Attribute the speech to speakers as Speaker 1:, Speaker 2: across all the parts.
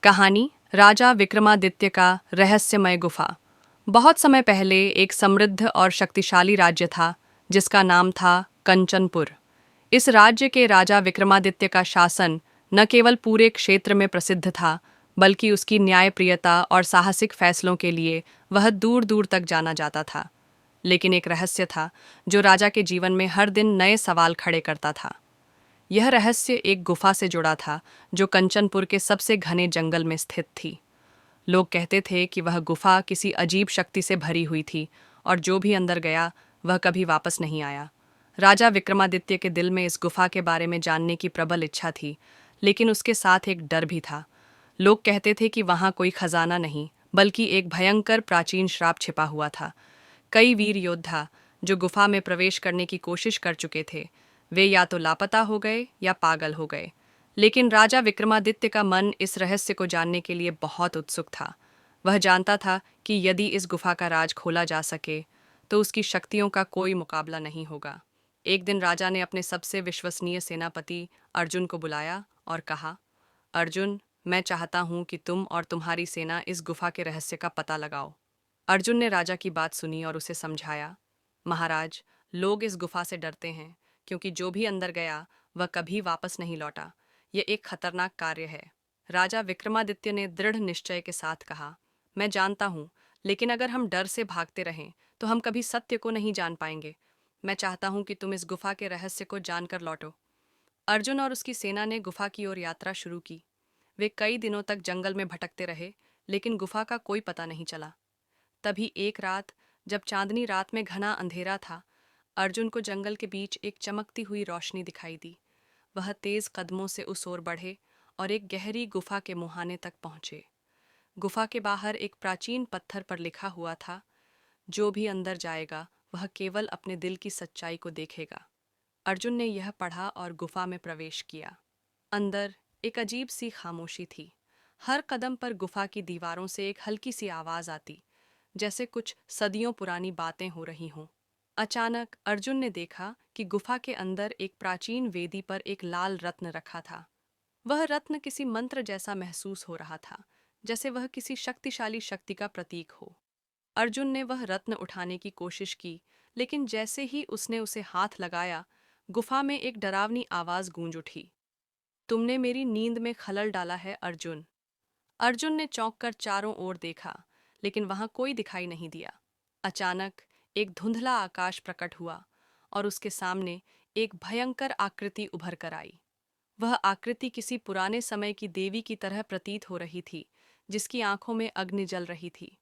Speaker 1: कहानी राजा विक्रमादित्य का रहस्यमय गुफा। बहुत समय पहले एक समृद्ध और शक्तिशाली राज्य था जिसका नाम था कंचनपुर। इस राज्य के राजा विक्रमादित्य का शासन न केवल पूरे क्षेत्र में प्रसिद्ध था, बल्कि उसकी न्यायप्रियता और साहसिक फैसलों के लिए वह दूर दूर तक जाना जाता था। लेकिन एक रहस्य था जो राजा के जीवन में हर दिन नए सवाल खड़े करता था। यह रहस्य एक गुफा से जुड़ा था जो कंचनपुर के सबसे घने जंगल में स्थित थी। लोग कहते थे कि वह गुफा किसी अजीब शक्ति से भरी हुई थी और जो भी अंदर गया वह कभी वापस नहीं आया। राजा विक्रमादित्य के दिल में इस गुफा के बारे में जानने की प्रबल इच्छा थी, लेकिन उसके साथ एक डर भी था। लोग कहते थे कि वहाँ कोई खजाना नहीं, बल्कि एक भयंकर प्राचीन श्राप छिपा हुआ था। कई वीर योद्धा जो गुफा में प्रवेश करने की कोशिश कर चुके थे, वे या तो लापता हो गए या पागल हो गए। लेकिन राजा विक्रमादित्य का मन इस रहस्य को जानने के लिए बहुत उत्सुक था। वह जानता था कि यदि इस गुफा का राज खोला जा सके तो उसकी शक्तियों का कोई मुकाबला नहीं होगा। एक दिन राजा ने अपने सबसे विश्वसनीय सेनापति अर्जुन को बुलाया और कहा, अर्जुन, मैं चाहता हूं कि तुम और तुम्हारी सेना इस गुफा के रहस्य का पता लगाओ। अर्जुन ने राजा की बात सुनी और उसे समझाया, महाराज, लोग इस गुफा से डरते हैं क्योंकि जो भी अंदर गया वह कभी वापस नहीं लौटा। यह एक खतरनाक कार्य है। राजा विक्रमादित्य ने दृढ़ निश्चय के साथ कहा, मैं जानता हूँ, लेकिन अगर हम डर से भागते रहें तो हम कभी सत्य को नहीं जान पाएंगे। मैं चाहता हूँ कि तुम इस गुफा के रहस्य को जानकर लौटो। अर्जुन और उसकी सेना ने गुफा की ओर यात्रा शुरू की। वे कई दिनों तक जंगल में भटकते रहे, लेकिन गुफा का कोई पता नहीं चला। तभी एक रात, जब चांदनी रात में घना अंधेरा था, अर्जुन को जंगल के बीच एक चमकती हुई रोशनी दिखाई दी। वह तेज कदमों से उस ओर बढ़े और एक गहरी गुफा के मुहाने तक पहुंचे। गुफा के बाहर एक प्राचीन पत्थर पर लिखा हुआ था, जो भी अंदर जाएगा वह केवल अपने दिल की सच्चाई को देखेगा। अर्जुन ने यह पढ़ा और गुफा में प्रवेश किया। अंदर एक अजीब सी खामोशी थी। हर कदम पर गुफा की दीवारों से एक हल्की सी आवाज आती, जैसे कुछ सदियों पुरानी बातें हो रही हों। अचानक अर्जुन ने देखा कि गुफा के अंदर एक प्राचीन वेदी पर एक लाल रत्न रखा था। वह रत्न किसी मंत्र जैसा महसूस हो रहा था, जैसे वह किसी शक्तिशाली शक्ति का प्रतीक हो। अर्जुन ने वह रत्न उठाने की कोशिश की, लेकिन जैसे ही उसने उसे हाथ लगाया, गुफा में एक डरावनी आवाज गूंज उठी, तुमने मेरी नींद में खलल डाला है अर्जुन। अर्जुन ने चौंक कर चारों ओर देखा, लेकिन वहां कोई दिखाई नहीं दिया। अचानक एक धुंधला आकाश प्रकट हुआ और उसके सामने एक भयंकर आकृति उभर कर आई। वह आकृति किसी पुराने समय की देवी की तरह प्रतीत हो रही थी, जिसकी आंखों में अग्नि जल रही थी।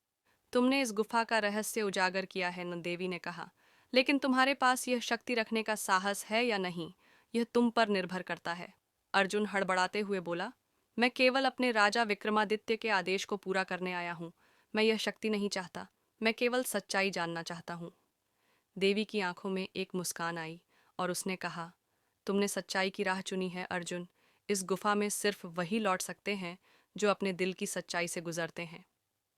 Speaker 1: तुमने इस गुफा का रहस्य उजागर किया है न, देवी ने कहा, लेकिन तुम्हारे पास यह शक्ति रखने का साहस है या नहीं, यह तुम पर निर्भर करता है। अर्जुन हड़बड़ाते हुए बोला, मैं केवल अपने राजा विक्रमादित्य के आदेश को पूरा करने आया हूँ। मैं यह शक्ति नहीं चाहता, मैं केवल सच्चाई जानना चाहता हूँ। देवी की आंखों में एक मुस्कान आई और उसने कहा, तुमने सच्चाई की राह चुनी है अर्जुन। इस गुफा में सिर्फ वही लौट सकते हैं जो अपने दिल की सच्चाई से गुजरते हैं।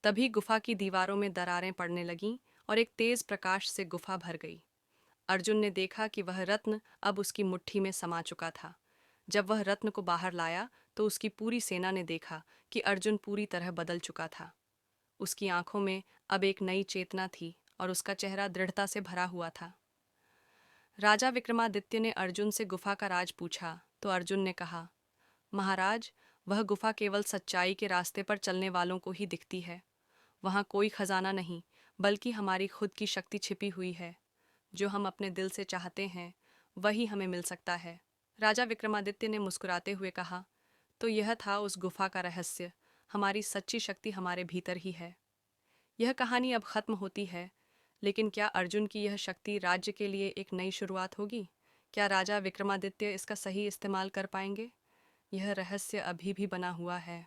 Speaker 1: तभी गुफा की दीवारों में दरारें पड़ने लगीं और एक तेज प्रकाश से गुफा भर गई। अर्जुन ने देखा कि वह रत्न अब उसकी मुट्ठी में समा चुका था। जब वह रत्न को बाहर लाया तो उसकी पूरी सेना ने देखा कि अर्जुन पूरी तरह बदल चुका था। उसकी आंखों में अब एक नई चेतना थी और उसका चेहरा दृढ़ता से भरा हुआ था। राजा विक्रमादित्य ने अर्जुन से गुफा का राज पूछा तो अर्जुन ने कहा, महाराज, वह गुफा केवल सच्चाई के रास्ते पर चलने वालों को ही दिखती है। वहाँ कोई खजाना नहीं, बल्कि हमारी खुद की शक्ति छिपी हुई है। जो हम अपने दिल से चाहते हैं वही हमें मिल सकता है। राजा विक्रमादित्य ने मुस्कुराते हुए कहा, तो यह था उस गुफा का रहस्य। हमारी सच्ची शक्ति हमारे भीतर ही है। यह कहानी अब खत्म होती है, लेकिन क्या अर्जुन की यह शक्ति राज्य के लिए एक नई शुरुआत होगी? क्या राजा विक्रमादित्य इसका सही इस्तेमाल कर पाएंगे? यह रहस्य अभी भी बना हुआ है।